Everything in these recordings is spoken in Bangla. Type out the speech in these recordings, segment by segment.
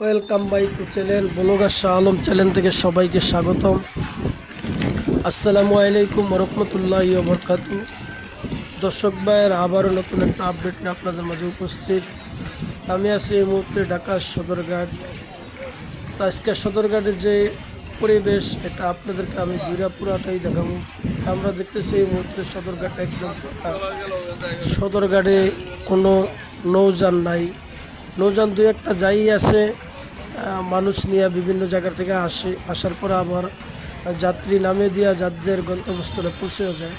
Welcome by to channel blogger Shah Alam channel থেকে সবাইকে স্বাগতম। আসসালামু আলাইকুম রহমতুল্লাহি ওয়া বারাকাতুহু। দর্শক ভাইয়ের আবারও নতুন একটা আপডেট নিয়ে আপনাদের মাঝে উপস্থিত। আমি আছি এই মুহূর্তে ঢাকা সদরঘাট। তো আজকে সদরঘাটের যে পরিবেশ এটা আপনাদেরকে আমি পুরাটাই দেখাবো। আমরা দেখতেছি এই মুহূর্তে সদরঘাট একদম ফাঁকা। সদরঘাটে কোনো নৌযান নাই, নৌযান দু একটা যাই আছে, মানুষ নিয়ে বিভিন্ন জায়গা থেকে আসার পর আবার যাত্রী নামে দিয়া যার গন্তব্যস্থলে পৌঁছেও যায়।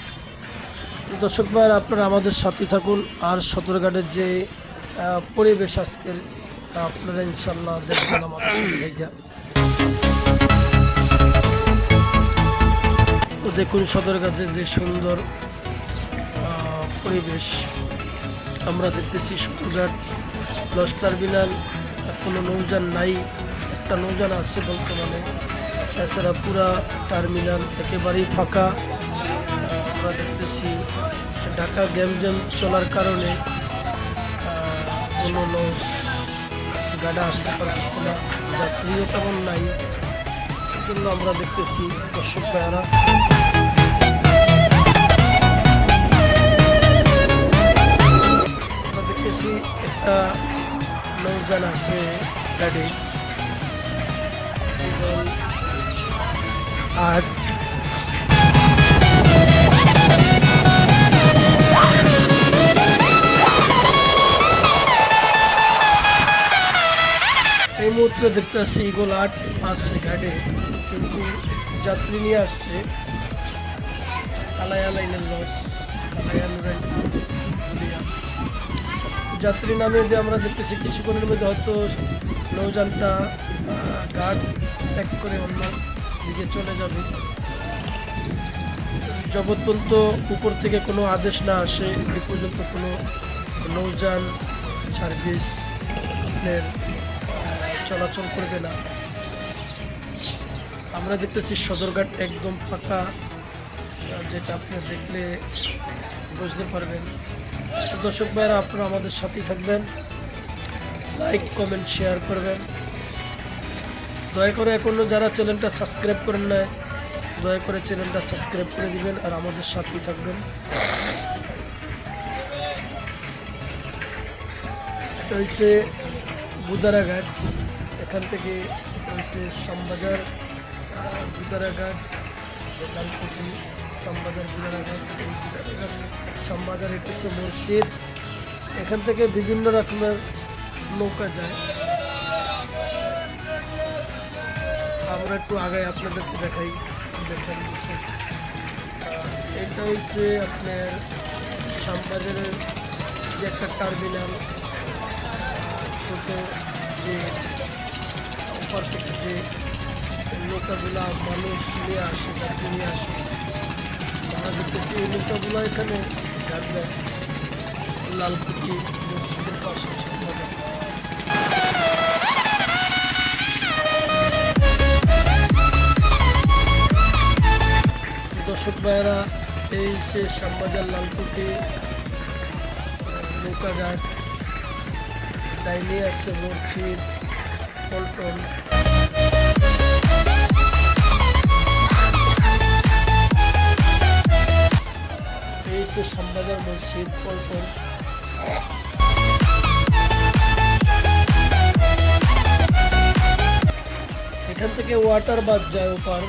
তো দর্শক ভাইয়ের আপনারা আমাদের সাথে থাকুন আর সদরঘাটের যে পরিবেশ আজকের আপনারা ইনশাল্লাহ দেখবেন আমাদের সাথে থেকে। তো দেখুন সদরঘাটের যে সুন্দর পরিবেশ আমরা দেখতেছি। সদরঘাট লঞ্চ টার্মিনাল, কোনো নৌযান নাই, একটা নৌযান আছে বর্তমানে। এছাড়া পুরা টার্মিনাল একেবারেই ফাঁকা। আমরা দেখতেছি ঢাকা গ্যামজ্যাম চলার কারণে কোনো লঞ্চ গাড়ি আসতে পারতেছে না, যাত্রীও তেমন নাই। কিন্তু আমরা দেখতেছি দর্শক ভাইয়ারা আমরা দেখতেছি একটা নৌযান আছে গাড়ি আর এই মুহূর্তে দেখতে আসছি ইগল 8 আসছে ঘাটে, কিন্তু যাত্রী নিয়ে আসছে কালায়া লাইনের লঞ্চ, কালায়া নুরাইয়া যাত্রী নামে দিয়ে আমরা দেখতেছি কিছুক্ষণের মধ্যে হয়তো নৌযানটা ঘাট ত্যাগ করে অন্য দিকে চলে যাবে। যতক্ষণ পর্যন্ত উপর থেকে কোনো আদেশ না আসে এ পর্যন্ত কোনো নৌযান সার্ভিস চলাচল করবে না। আমরা দেখতেছি সদরঘাট একদম ফাঁকা, যেটা আপনি দেখলে বুঝতে পারবেন। দর্শক ভাইরা আপনারা আমাদের সাথেই থাকবেন, লাইক কমেন্ট শেয়ার করবেন। দয়া করে এখনো যারা চ্যানেলটা সাবস্ক্রাইব করেন না, দয়া করে চ্যানেলটা সাবস্ক্রাইব করে দিবেন আর আমাদের সাথেই থাকবেন। এটা হচ্ছে বুদারাঘাট, এখান থেকে এটা হচ্ছে শ্যামবাজার বুদারাঘাট, লালকুটি শ্যামবাজার বুদারাঘাট। এই বুদারাঘাট শ্যামবাজার এটা হচ্ছে মসজিদ। এখান থেকে বিভিন্ন রকমের নৌকা যায়। আমরা একটু আগে আপনাদেরকে দেখাই, দেখেন এটা হচ্ছে আপনার শ্যামবাজারের যে একটা টার্মিনাল, ছোট যে ওপার থেকে যে নৌকাগুলা মানুষ নিয়ে আসে, যাত্রী নিয়ে আসে, আমরা দেখতেছি এই নৌকাগুলো এখানে ঘাটবে লালকুটি মসজিদের পাশে। দর্শক ভাইয়েরা এই সে শ্যামবাজার লালকুটি নৌকাঘাট, ডাইনে আছে মসজিদ পল্টন। এই সে শ্যামবাজার মসজিদ পল্টন। এখান থেকে ওয়াটার বাস যায় ওপার।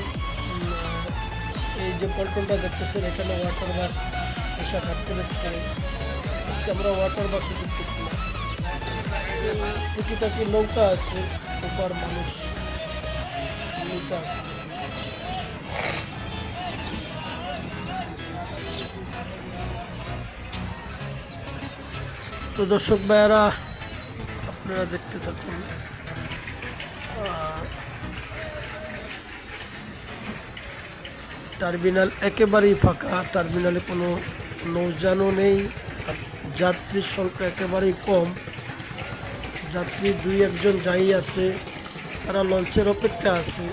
এই যে পল্টনটা দেখতেছেন এখানে ওয়াটার বাস এসে ঘাটতে করে। আজকে আমরা ওয়াটার বাসও দেখতেছি না, টুকিটাকি নৌকা আছে ওপার মানুষ নিতে আছে। তো দর্শক ভাইয়ারা আপনারা দেখতে থাকুন। টার্মিনাল একেবারেই ফাঁকা, টার্মিনালে কোনো নৌযানও নেই, যাত্রীর সংখ্যা একেবারেই কম। যাত্রী 2-1 যাই আছে, তারা লঞ্চের অপেক্ষা আছে।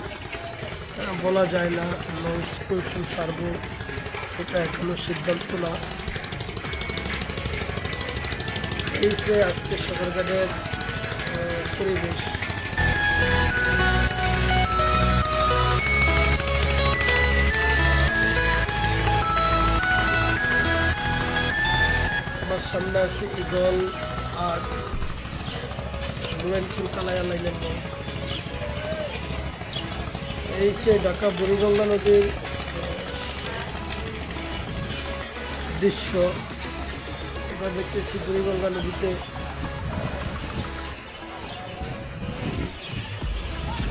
বলা যায় না লঞ্চ কৌশল ছাড়ব, এটা এখনো সিদ্ধান্ত না। এই সে আজকে সদরঘাটের পরিবেশ। আমার সামনে আছে ঈগল আর নুরেনপুর কালাইয়া লাইনের মোড়। এই সে ঢাকা বুড়িগঙ্গা নদীর দৃশ্য। আমরা দেখতেছি বুড়িগঙ্গা নদীতে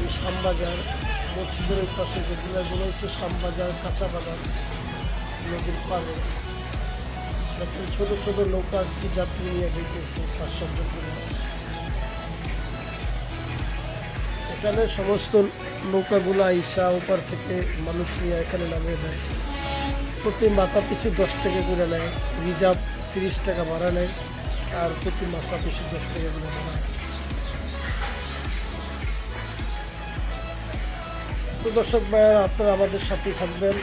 এই শ্যামবাজার মসজিদের পাশে যেগুলো হচ্ছে শ্যামবাজার, কাঁচা বাজার নদীর পাড়ে। দেখেন ছোট ছোট নৌকা কি যাত্রী নিয়ে যেতেছে 5-7 জন করে। এখানে সমস্ত নৌকাগুলো আইসা ওপার থেকে মানুষ নিয়ে এখানে নামিয়ে দেয়। প্রতি মাথা পিছু 10 টাকা করে নেয়, রিজার্ভ 30 টাকা ভাড়া নেয়, আর প্রতি মাথা পিছু 10 টাকা করে ভাড়া। তো দর্শক ভাইয়া, আপনারা আমাদের সাথেই থাকবেন।